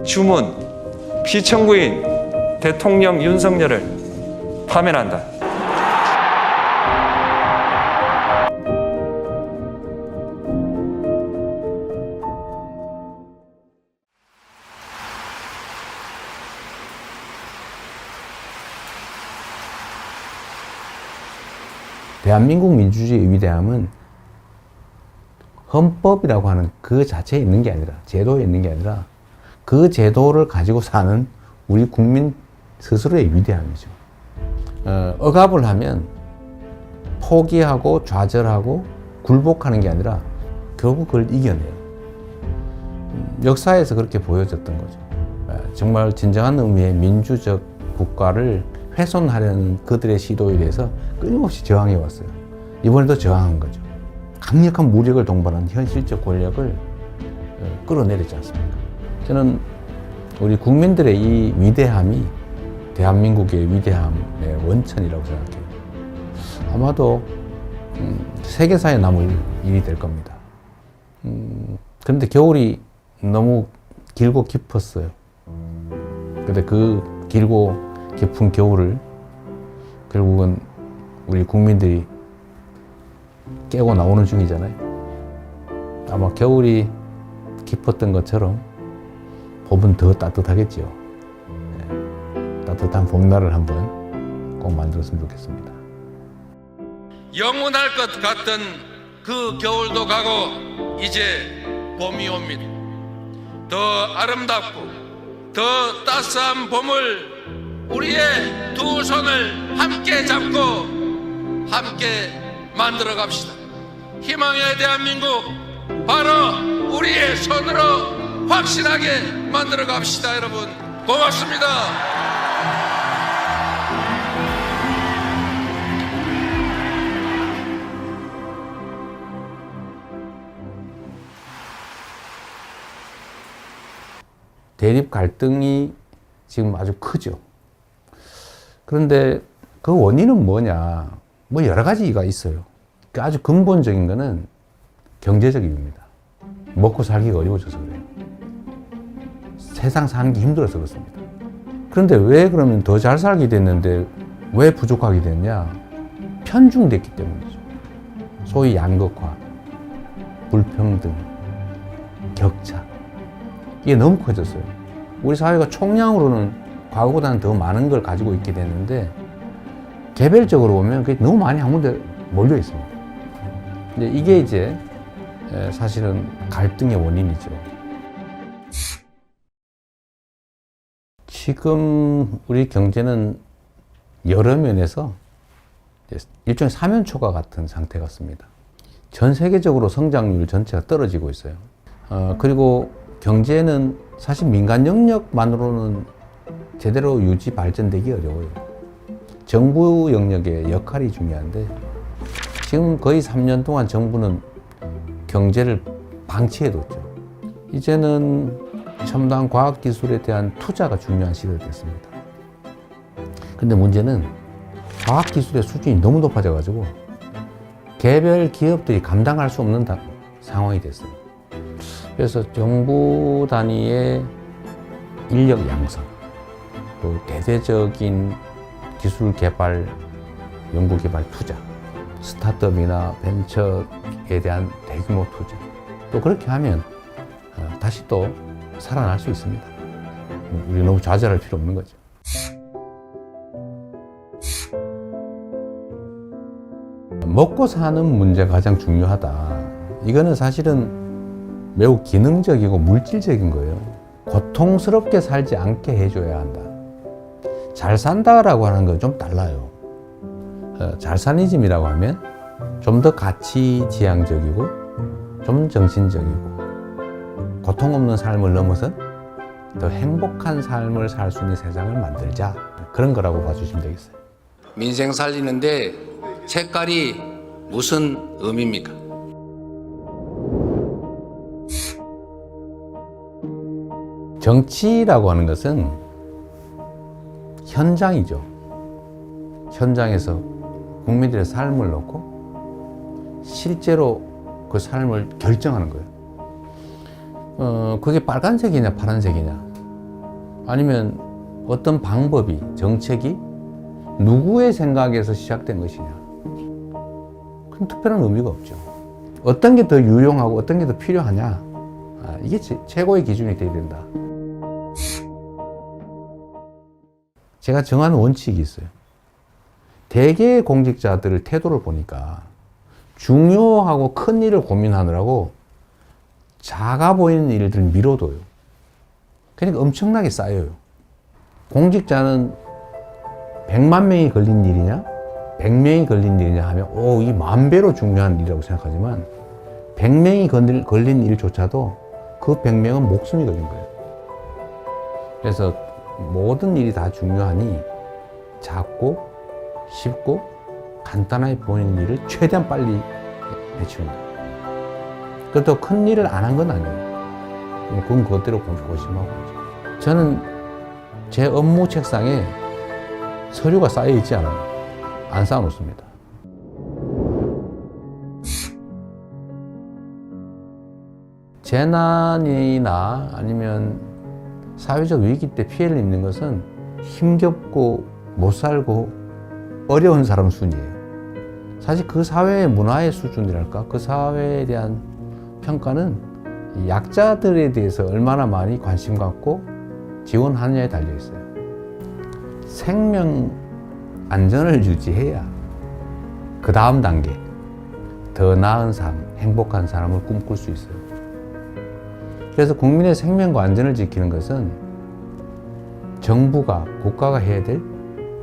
주문, 피청구인 대통령 윤석열을 파면한다. 대한민국 민주주의의 위대함은 헌법이라고 하는 그 자체에 있는 게 아니라, 제도에 있는 게 아니라 그 제도를 가지고 사는 우리 국민 스스로의 위대함이죠. 억압을 하면 포기하고 좌절하고 굴복하는 게 아니라 결국 그걸 이겨내요. 역사에서 그렇게 보여졌던 거죠. 정말 진정한 의미의 민주적 국가를 훼손하려는 그들의 시도에 대해서 끊임없이 저항해 왔어요. 이번에도 저항한 거죠. 강력한 무력을 동반한 현실적 권력을 끌어내렸지 않습니까? 저는 우리 국민들의 이 위대함이 대한민국의 위대함의 원천이라고 생각해요. 아마도 세계사에 남을 일이 될 겁니다. 그런데 겨울이 너무 길고 깊었어요. 근데 그 길고 깊은 겨울을 결국은 우리 국민들이 깨고 나오는 중이잖아요. 아마 겨울이 깊었던 것처럼 봄은 더 따뜻하겠지요. 따뜻한 봄날을 한번 꼭 만들었으면 좋겠습니다. 영원할 것 같던 그 겨울도 가고 이제 봄이 옵니다. 더 아름답고 더 따스한 봄을 우리의 두 손을 함께 잡고 함께 만들어 갑시다. 희망의 대한민국 바로 우리의 손으로 확실하게 만들어 갑시다. 여러분 고맙습니다. 대립 갈등이 지금 아주 크죠. 그런데 그 원인은 뭐냐? 뭐 여러 가지가 있어요. 아주 근본적인 거는 경제적 이유입니다. 먹고 살기가 어려워져서 그래요. 세상 사는 게 힘들어서 그렇습니다. 그런데 왜 그러면 더 잘 살게 됐는데 왜 부족하게 됐냐? 편중됐기 때문이죠. 소위 양극화, 불평등, 격차. 이게 너무 커졌어요. 우리 사회가 총량으로는 과거보다는 더 많은 걸 가지고 있게 됐는데 개별적으로 보면 그게 너무 많이 한 군데 몰려 있습니다. 이게 이제 사실은 갈등의 원인이죠. 지금 우리 경제는 여러 면에서 일종의 사면초가 같은 상태 같습니다. 전 세계적으로 성장률 전체가 떨어지고 있어요. 그리고 경제는 사실 민간 영역만으로는 제대로 유지 발전되기 어려워요. 정부 영역의 역할이 중요한데 지금 거의 3년 동안 정부는 경제를 방치해뒀죠. 이제는 첨단 과학기술에 대한 투자가 중요한 시대가 됐습니다. 근데 문제는 과학기술의 수준이 너무 높아져가지고 개별 기업들이 감당할 수 없는 상황이 됐어요. 그래서 정부 단위의 인력 양성, 또 대대적인 기술 개발, 연구 개발 투자, 스타트업이나 벤처에 대한 대규모 투자. 또 그렇게 하면 다시 또 살아날 수 있습니다. 우리 너무 좌절할 필요 없는 거죠. 먹고 사는 문제가 가장 중요하다. 이거는 사실은 매우 기능적이고 물질적인 거예요. 고통스럽게 살지 않게 해줘야 한다. 잘 산다라고 하는 건 좀 달라요. 잘사니즘이라고 하면 좀 더 가치지향적이고 좀 정신적이고 고통 없는 삶을 넘어선 더 행복한 삶을 살 수 있는 세상을 만들자. 그런 거라고 봐주시면 되겠어요. 민생 살리는데 색깔이 무슨 의미입니까? 정치라고 하는 것은 현장이죠. 현장에서 국민들의 삶을 놓고 실제로 그 삶을 결정하는 거예요. 그게 빨간색이냐 파란색이냐 아니면 어떤 방법이, 정책이 누구의 생각에서 시작된 것이냐. 그건 특별한 의미가 없죠. 어떤 게 더 유용하고 어떤 게 더 필요하냐. 이게 최고의 기준이 되어야 된다. 제가 정한 원칙이 있어요. 대개의 공직자들의 태도를 보니까 중요하고 큰 일을 고민하느라고 작아 보이는 일들을 미뤄둬요. 그러니까 엄청나게 쌓여요. 공직자는 100만 명이 걸린 일이냐, 100명이 걸린 일이냐 하면 이 10,000배로 중요한 일이라고 생각하지만 100명이 걸린 일조차도 그 100명은 목숨이 걸린 거예요. 그래서 모든 일이 다 중요하니 작고 쉽고 간단하게 보이는 일을 최대한 빨리 해치운 거예요. 그것도 큰 일을 안 한 건 아니에요. 그건 그것대로 고심하고 있죠. 저는 제 업무 책상에 서류가 쌓여 있지 않아요. 안 쌓아 놓습니다. 재난이나 아니면 사회적 위기 때 피해를 입는 것은 힘겹고 못 살고 어려운 사람 순이에요. 사실 그 사회의 문화의 수준이랄까, 그 사회에 대한 평가는 약자들에 대해서 얼마나 많이 관심 갖고 지원하느냐에 달려 있어요. 생명 안전을 유지해야 그 다음 단계, 더 나은 삶, 행복한 삶을 꿈꿀 수 있어요. 그래서 국민의 생명과 안전을 지키는 것은 정부가, 국가가 해야 될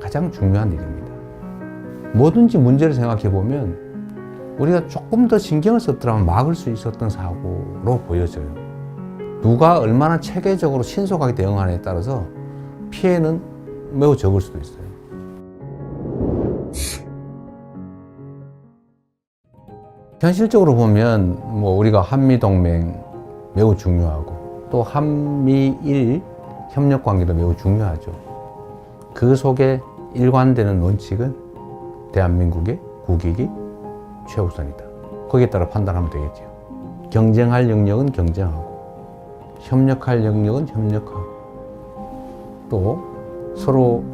가장 중요한 일입니다. 뭐든지 문제를 생각해 보면 우리가 조금 더 신경을 썼더라면 막을 수 있었던 사고로 보여져요. 누가 얼마나 체계적으로 신속하게 대응하느냐에 따라서 피해는 매우 적을 수도 있어요. 현실적으로 보면 우리가 한미동맹 매우 중요하고 또 한미일 협력관계도 매우 중요하죠. 그 속에 일관되는 원칙은 대한민국의 국익이 최우선이다. 거기에 따라 판단하면 되겠죠. 경쟁할 영역은 경쟁하고 협력할 영역은 협력하고 또 서로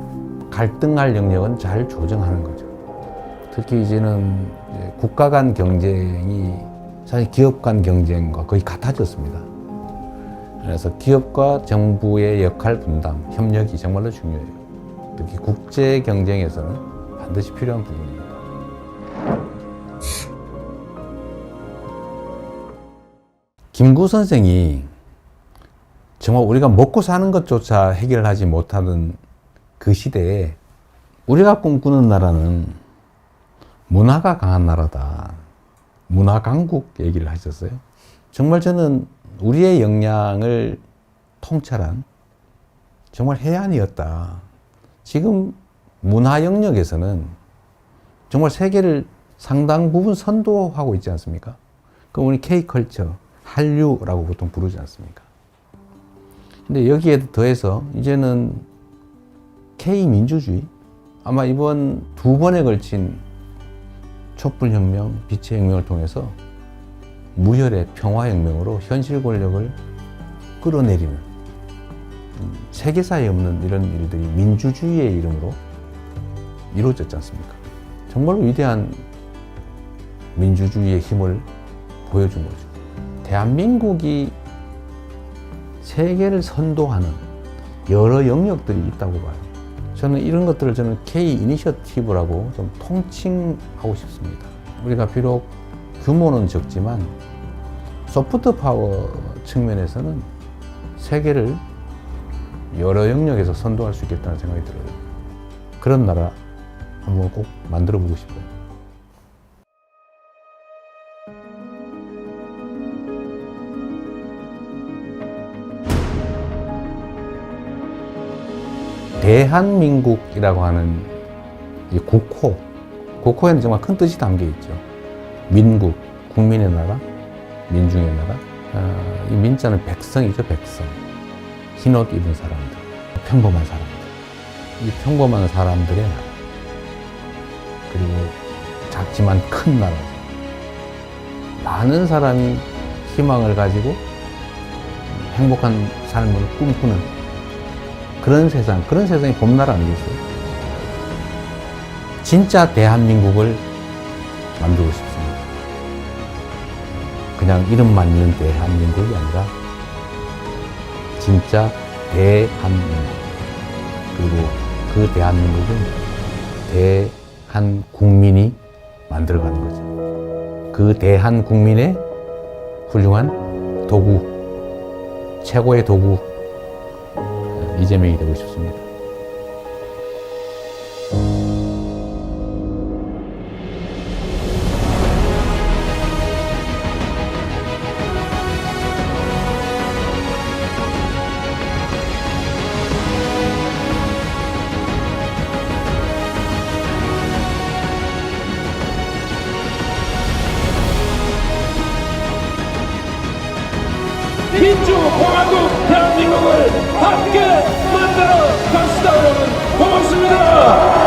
갈등할 영역은 잘 조정하는 거죠. 특히 이제는 국가 간 경쟁이 사실 기업 간 경쟁과 거의 같아졌습니다. 그래서 기업과 정부의 역할 분담, 협력이 정말로 중요해요. 특히 국제 경쟁에서는 반드시 필요한 부분입니다. 김구 선생이 정말 우리가 먹고 사는 것조차 해결하지 못하는 그 시대에 우리가 꿈꾸는 나라는 문화가 강한 나라다. 문화 강국 얘기를 하셨어요. 정말 저는 우리의 역량을 통찰한 정말 해안이었다. 지금 문화 영역에서는 정말 세계를 상당 부분 선도하고 있지 않습니까? 그럼 우리 K컬처, 한류라고 보통 부르지 않습니까? 근데 여기에 더해서 이제는 K민주주의, 아마 이번 2번에 걸친 촛불혁명, 빛의 혁명을 통해서 무혈의 평화혁명으로 현실 권력을 끌어내리는 세계사에 없는 이런 일들이 민주주의의 이름으로 이루어졌지 않습니까? 정말로 위대한 민주주의의 힘을 보여준 거죠. 대한민국이 세계를 선도하는 여러 영역들이 있다고 봐요. 저는 이런 것들을 K 이니셔티브라고 좀 통칭하고 싶습니다. 우리가 비록 규모는 적지만 소프트 파워 측면에서는 세계를 여러 영역에서 선도할 수 있겠다는 생각이 들어요. 그런 나라 한번 꼭 만들어 보고 싶어요. 대한민국이라고 하는 이 국호에는 정말 큰 뜻이 담겨 있죠. 민국, 국민의 나라, 민중의 나라. 이 민자는 백성이죠, 백성. 흰옷 입은 사람들, 평범한 사람들. 이 평범한 사람들의 나라. 그리고 작지만 큰 나라죠. 많은 사람이 희망을 가지고 행복한 삶을 꿈꾸는 그런 세상이 봄나라 아니겠어요? 진짜 대한민국을 만들고 싶습니다. 그냥 이름만 있는 대한민국이 아니라 진짜 대한민국. 그리고 그 대한민국은 대한국민이 만들어가는 거죠. 그 대한국민의 훌륭한 도구, 최고의 도구, 이재명이 되고 싶습니다. 민주공화국 대한민국을 함께 만들어 갑시다. 여러분 고맙습니다.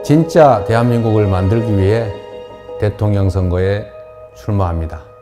진짜 대한민국을 만들기 위해 대통령 선거에 출마합니다.